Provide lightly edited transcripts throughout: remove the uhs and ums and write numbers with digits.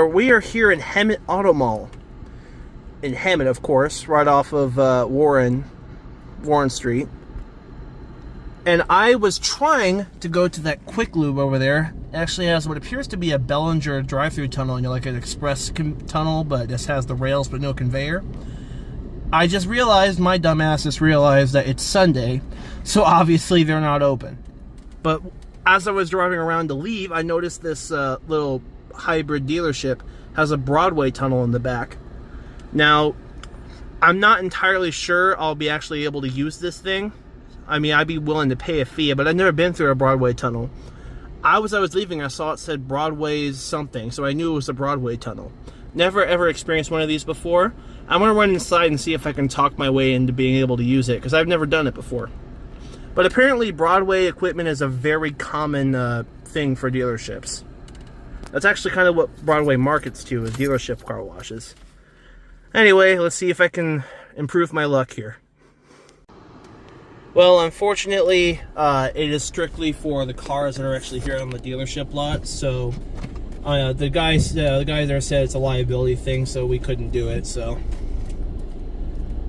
we are here in Hemet Auto Mall. In Hemet, of course, right off of Warren Street. And I was trying to go to that Quick Lube over there. It actually has what appears to be a Bellinger drive-through tunnel, like an express tunnel, but it just has the rails but no conveyor. I just realized, my dumbass just realized that it's Sunday, so obviously they're not open. But as I was driving around to leave, I noticed this little hybrid dealership has a Broadway tunnel in the back. Now, I'm not entirely sure I'll be actually able to use this thing. I mean, I'd be willing to pay a fee, but I've never been through a Broadway tunnel. As I was leaving, I saw it said Broadway's something, so I knew it was a Broadway tunnel. Never ever experienced one of these before. I'm going to run inside and see if I can talk my way into being able to use it, because I've never done it before. But apparently Broadway equipment is a very common thing for dealerships. That's actually kind of what Broadway markets to, is dealership car washes. Anyway, let's see if I can improve my luck here. Well, unfortunately, it is strictly for the cars that are actually here on the dealership lot, so the guy there said it's a liability thing, so we couldn't do it, so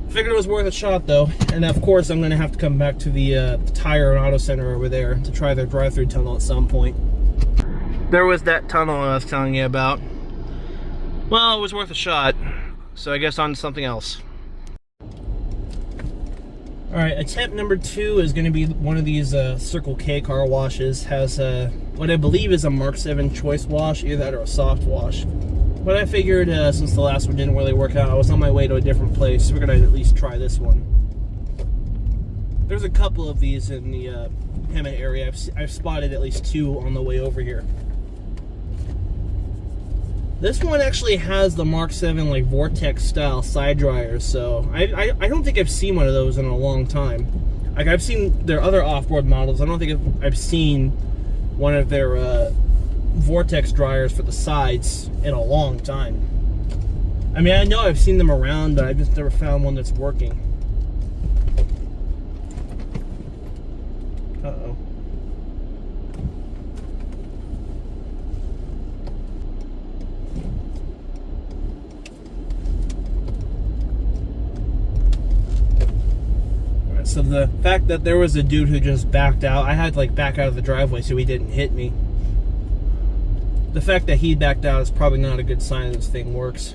figured it was worth a shot though. And of course I'm going to have to come back to the tire and auto center over there to try their drive-through tunnel at some point. There was that tunnel I was telling you about. Well, it was worth a shot, so I guess on to something else. Alright, attempt number 2 is going to be one of these Circle K car washes. Has what I believe is a Mark 7 choice wash, either that or a soft wash. But I figured since the last one didn't really work out, I was on my way to a different place, so figured I'd at least try this one. There's a couple of these in the Hemet area. I've spotted at least 2 on the way over here. This one actually has the Mark 7 like Vortex style side dryers, so I don't think I've seen one of those in a long time. Like, I've seen their other off-road models. I don't think I've seen one of their Vortex dryers for the sides in a long time. I mean, I know I've seen them around, but I've just never found one that's working. Uh-oh. Alright, so the fact that there was a dude who just backed out, I had to like back out of the driveway so he didn't hit me. The fact that he backed out is probably not a good sign that this thing works.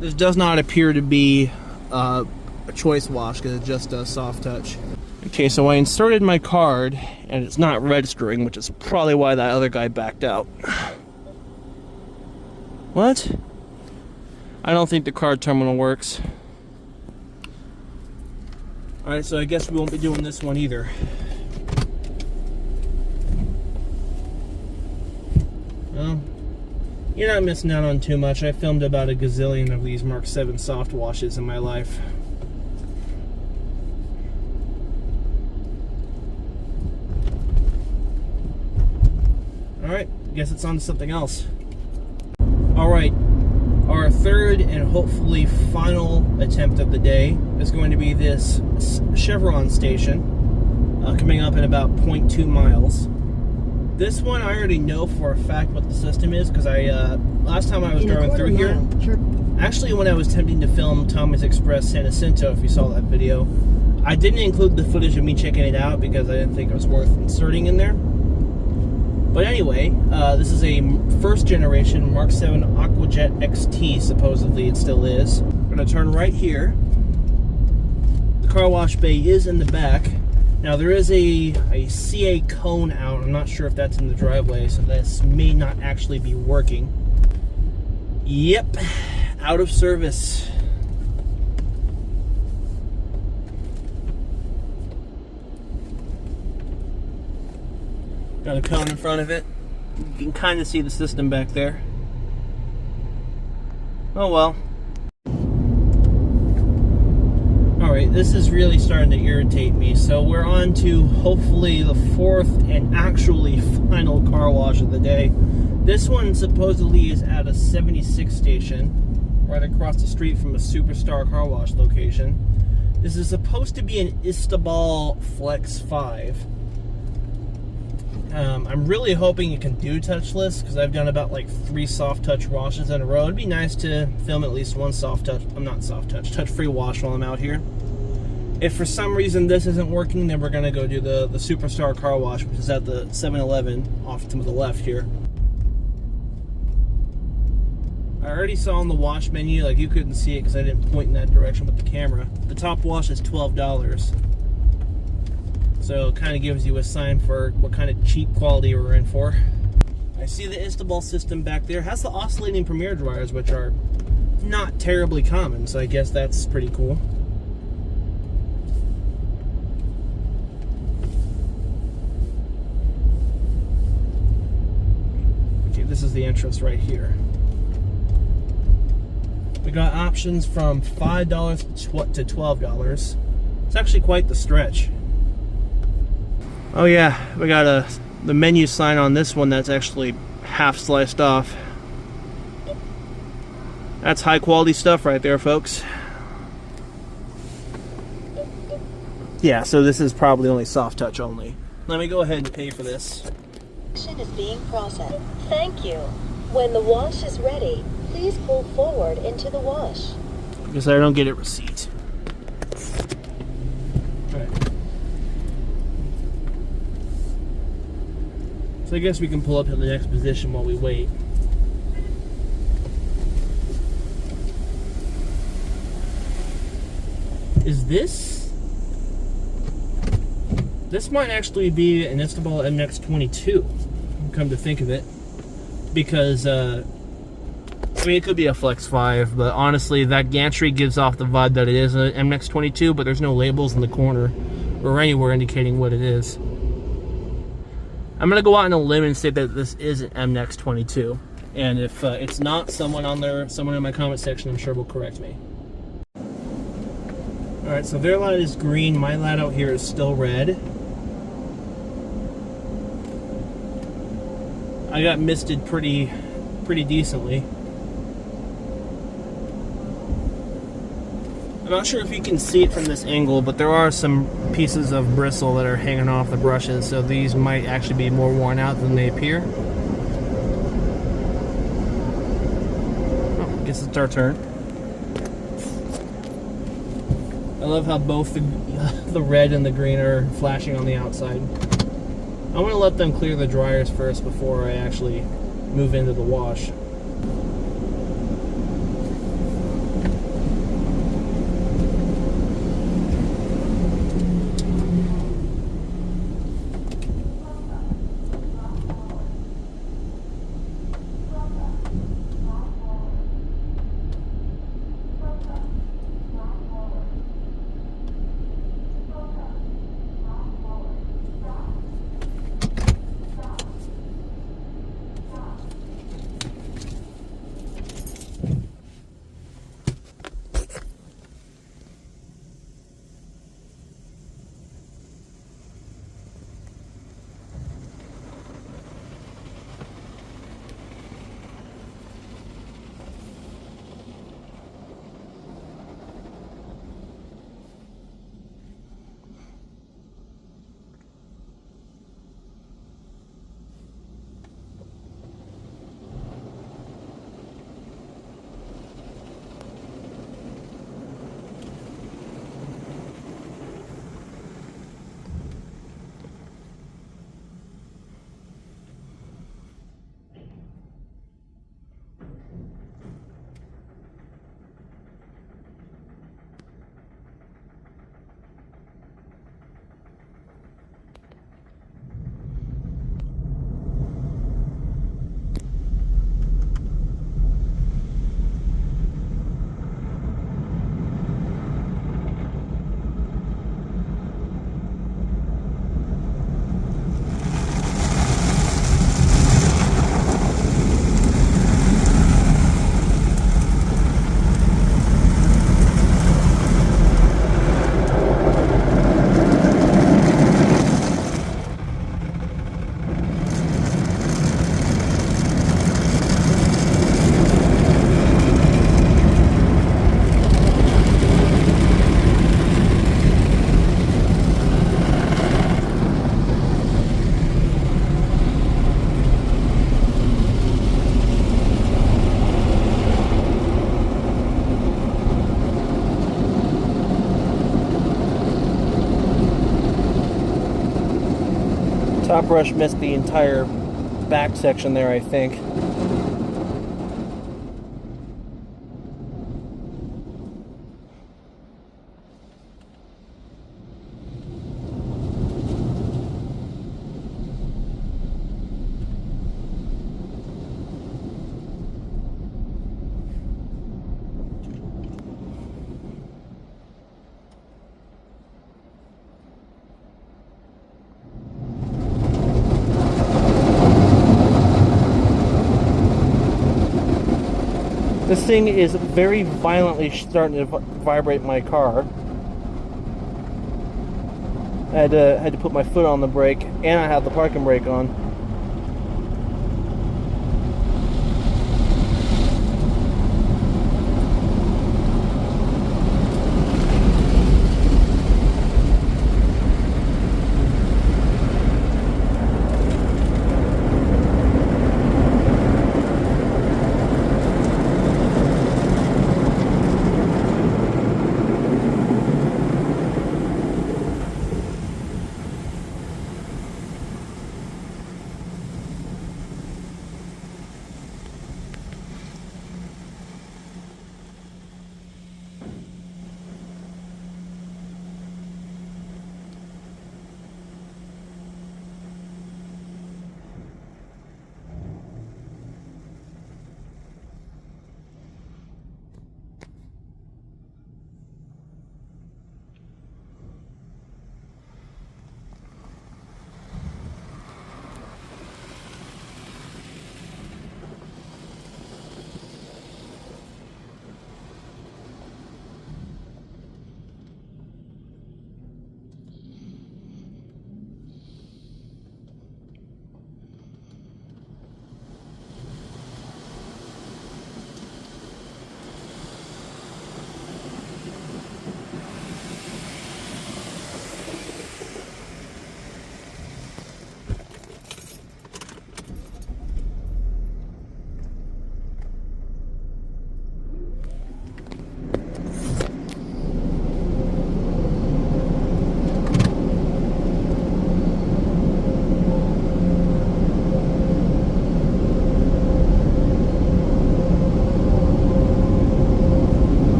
This does not appear to be a choice wash, because it just does soft touch. Okay, so I inserted my card and it's not registering, which is probably why that other guy backed out. What? I don't think the card terminal works. Alright, so I guess we won't be doing this one either. Well, you're not missing out on too much. I filmed about a gazillion of these Mark 7 soft washes in my life. Alright, guess it's on to something else. Alright, our third and hopefully final attempt of the day is going to be this Chevron station, coming up in about 0.2 miles. This one I already know for a fact what the system is, because last time I was driving through here, actually when I was attempting to film Tommy's Express San Jacinto, if you saw that video, I didn't include the footage of me checking it out because I didn't think it was worth inserting in there. But anyway, this is a first generation Mark 7 Aquajet XT, supposedly it still is. We're going to turn right here. The car wash bay is in the back. Now there is a CA cone out. I'm not sure if that's in the driveway, so this may not actually be working. Yep, out of service. Got a cone in front of it. You can kind of see the system back there. Oh well. Alright, this is really starting to irritate me, so we're on to hopefully the 4th and actually final car wash of the day. This one supposedly is at a 76 station, right across the street from a Superstar car wash location. This is supposed to be an Istobal Flex 5. I'm really hoping it can do touchless, because I've done about like 3 soft touch washes in a row. It'd be nice to film at least one touch-free wash while I'm out here. If for some reason this isn't working, then we're gonna go do the Superstar car wash, which is at the 7-Eleven off to the left here. I already saw on the wash menu, like you couldn't see it because I didn't point in that direction with the camera. The top wash is $12. So it kind of gives you a sign for what kind of cheap quality we're in for. I see the Istobal system back there. It has the oscillating Premier dryers, which are not terribly common, so I guess that's pretty cool. Okay, this is the entrance right here. We got options from $5 to $12. It's actually quite the stretch. Oh yeah, we got the menu sign on this one that's actually half sliced off. That's high quality stuff right there, folks. Yeah, so this is probably only soft touch only. Let me go ahead and pay for this. Is being processed. Thank you. When the wash is ready, please pull forward into the wash. Because I don't get a receipt. Alright. So I guess we can pull up to the next position while we wait. Is this? This might actually be an Istobal MX22, come to think of it. Because, I mean, it could be a Flex 5, but honestly, that gantry gives off the vibe that it is an MX22, but there's no labels in the corner or anywhere indicating what it is. I'm going to go out on a limb and say that this is an MX22. And if it's not, someone in my comment section, I'm sure will correct me. Alright, so their light is green. My light out here is still red. I got misted pretty decently. I'm not sure if you can see it from this angle, but there are some pieces of bristle that are hanging off the brushes, so these might actually be more worn out than they appear. Oh, I guess it's our turn. I love how both the red and the green are flashing on the outside. I want to let them clear the dryers first before I actually move into the wash. Top brush missed the entire back section there, I think. This thing is very violently starting to vibrate my car. I had to put my foot on the brake, and I had the parking brake on.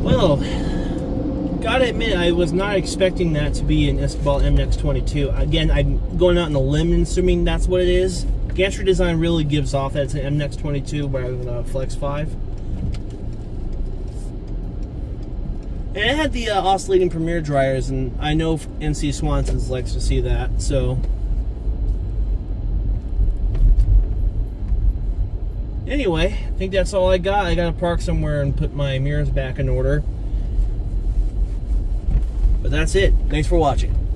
Well, gotta admit, I was not expecting that to be an Istobal MX22. Again, I'm going out on a limb and assuming that's what it is. Gantry design really gives off that it's an MX22 rather than a Flex 5. And it had the oscillating Premier dryers, and I know NC Swanson's likes to see that, so. Anyway, I think that's all I got. I gotta park somewhere and put my mirrors back in order. But that's it. Thanks for watching.